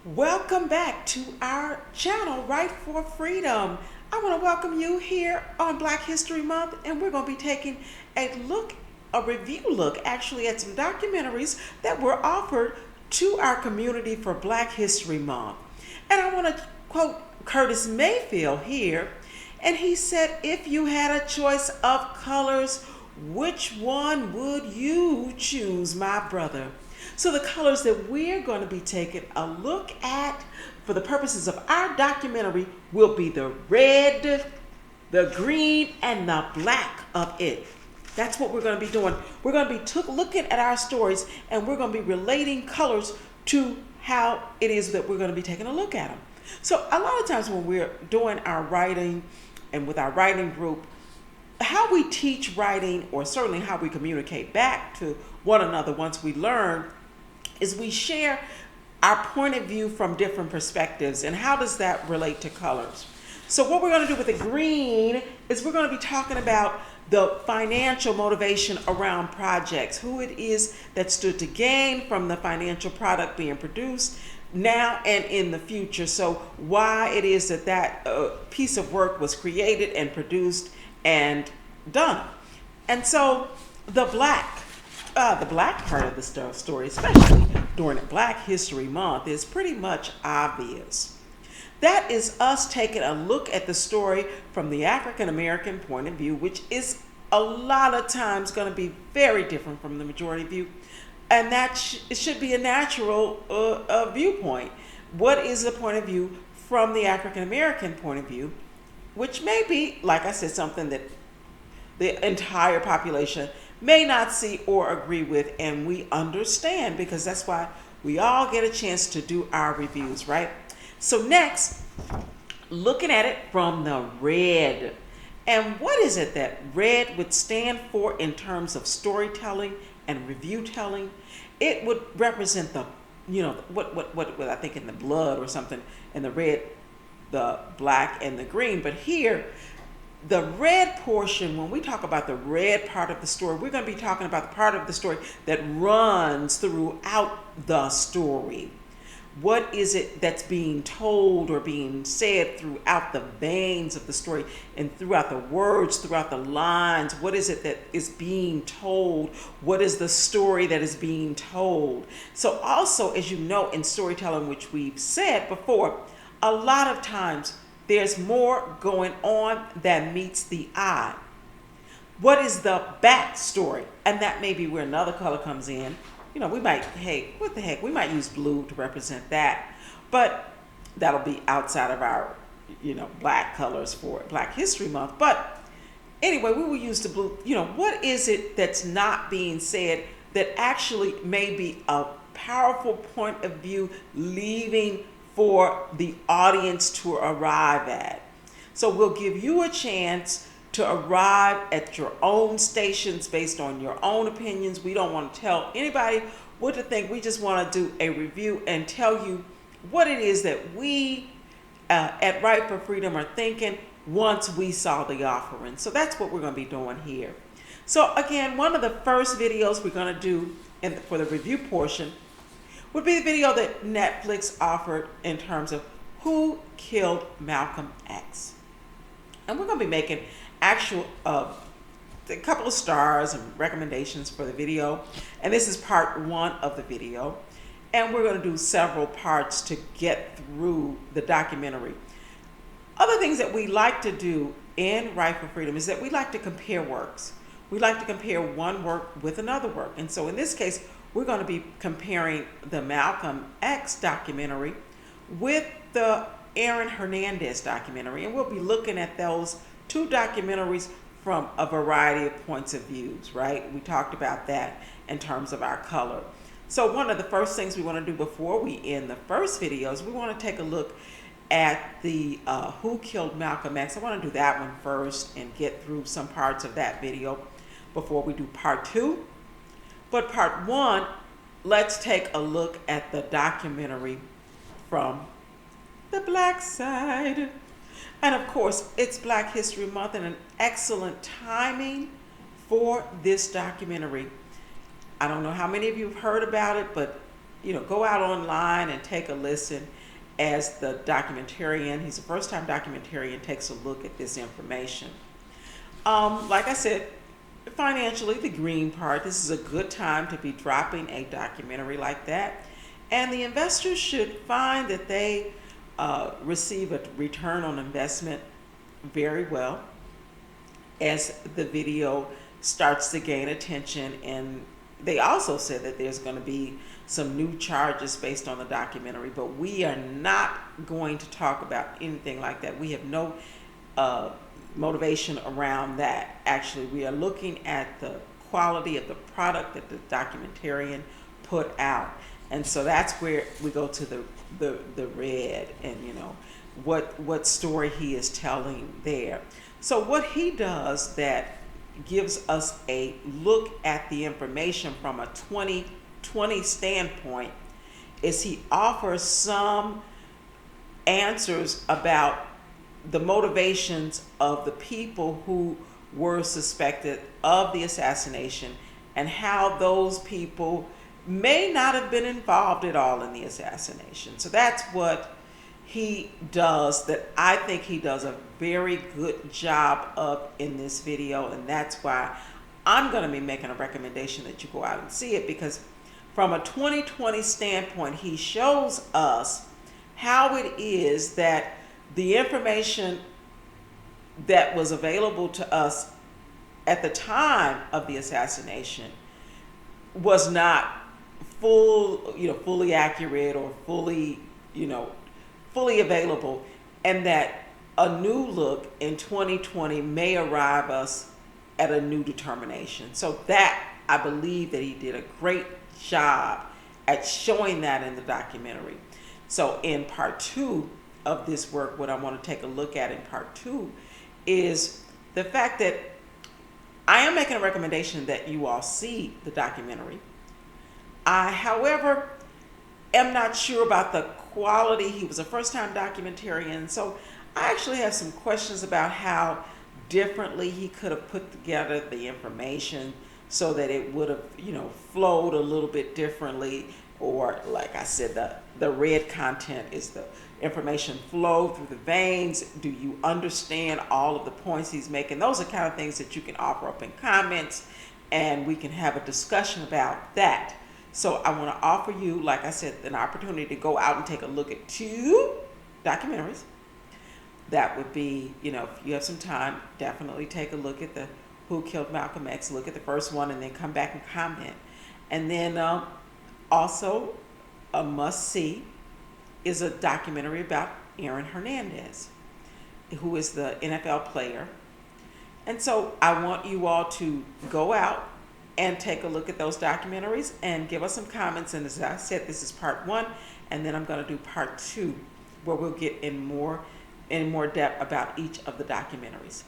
Welcome back to our channel, Right for Freedom. I want to welcome you here on Black History Month, and we're going to be taking a review look actually at some documentaries that were offered to our community for Black History Month. And I want to quote Curtis Mayfield here, and he said, "If you had a choice of colors, which one would you choose, my brother?" So the colors that we're going to be taking a look at for the purposes of our documentary will be the red, the green, and the black of it. That's what we're going to be doing. We're going to be looking at our stories, and we're going to be relating colors to how it is that we're going to be taking a look at them. So a lot of times when we're doing our writing and with our writing group, how we teach writing, or certainly how we communicate back to one another once we learn, is we share our point of view from different perspectives. And how does that relate to colors? So what we're going to do with the green is we're going to be talking about the financial motivation around projects, who it is that stood to gain from the financial product being produced now and in the future. So why it is that piece of work was created and produced and done. And so the black part of the story, especially during Black History Month, is pretty much obvious. That is us taking a look at the story from the African American point of view, which is a lot of times going to be very different from the majority view. And it should be a natural viewpoint. What is the point of view from the African American point of view, which may be, like I said, something that the entire population may not see or agree with, and we understand, because that's why we all get a chance to do our reviews, right? So next, looking at it from the red. And what is it that red would stand for in terms of storytelling and review telling? It would represent the, what I think in the blood or something, in the red, the black, and the green. But here, the red portion, when we talk about the red part of the story, we're going to be talking about the part of the story that runs throughout the story. What is it that's being told or being said throughout the veins of the story and throughout the words, throughout the lines? What is it that is being told? What is the story that is being told? So also, as you know, in storytelling, which we've said before, a lot of times there's more going on than meets the eye. What is the backstory? And that may be where another color comes in. We might, hey, what the heck? We might use blue to represent that. But that'll be outside of our, black colors for Black History Month. But anyway, we will use the blue. What is it that's not being said that actually may be a powerful point of view leaving for the audience to arrive at? So we'll give you a chance to arrive at your own stations based on your own opinions. We don't want to tell anybody what to think. We just want to do a review and tell you what it is that we at Right for Freedom are thinking once we saw the offering. So that's what we're going to be doing here. So again, one of the first videos we're going to do for the review portion would be the video that Netflix offered in terms of who killed Malcolm X. And we're going to be making actual a couple of stars and recommendations for the video. And this is part one of the video. And we're going to do several parts to get through the documentary. Other things that we like to do in Right for Freedom is that we like to compare works. We like to compare one work with another work. And so in this case, we're going to be comparing the Malcolm X documentary with the Aaron Hernandez documentary. And we'll be looking at those two documentaries from a variety of points of views, right? We talked about that in terms of our color. So one of the first things we want to do before we end the first video is we want to take a look at the Who Killed Malcolm X. I want to do that one first and get through some parts of that video before we do part two. But part one, let's take a look at the documentary from the black side. And of course, it's Black History Month and an excellent timing for this documentary. I don't know how many of you have heard about it, but go out online and take a listen as the documentarian. He's a first-time documentarian, takes a look at this information. Like I said, financially, the green part, this is a good time to be dropping a documentary like that. And the investors should find that they receive a return on investment very well as the video starts to gain attention. And they also said that there's going to be some new charges based on the documentary, but we are not going to talk about anything like that. We have no motivation around that. Actually, we are looking at the quality of the product that the documentarian put out. And so that's where we go to the red, and what story he is telling there. So what he does that gives us a look at the information from a 2020 standpoint is he offers some answers about the motivations of the people who were suspected of the assassination and how those people may not have been involved at all in the assassination. So that's what he does, that I think he does a very good job of in this video, and that's why I'm going to be making a recommendation that you go out and see it, because from a 2020 standpoint, he shows us how it is that the information that was available to us at the time of the assassination was not fully accurate or fully available, and that a new look in 2020 may arrive us at a new determination. So that, I believe that he did a great job at showing that in the documentary. So in part 2 of this work, what I want to take a look at in part 2 is the fact that I am making a recommendation that you all see the documentary. I, however, am not sure about the quality. He was a first-time documentarian, so I actually have some questions about how differently he could have put together the information so that it would have, flowed a little bit differently. Or, like I said, the red content is the information flow through the veins. Do you understand all of the points he's making? Those are kind of things that you can offer up in comments, and we can have a discussion about that. So I want to offer you, like I said, an opportunity to go out and take a look at 2 documentaries. That would be, if you have some time, definitely take a look at the Who Killed Malcolm X, look at the first one, and then come back and comment. And then also a must-see is a documentary about Aaron Hernandez, who is the NFL player. And so I want you all to go out and take a look at those documentaries and give us some comments. And as I said, this is part 1, and then I'm going to do part 2, where we'll get in more depth about each of the documentaries.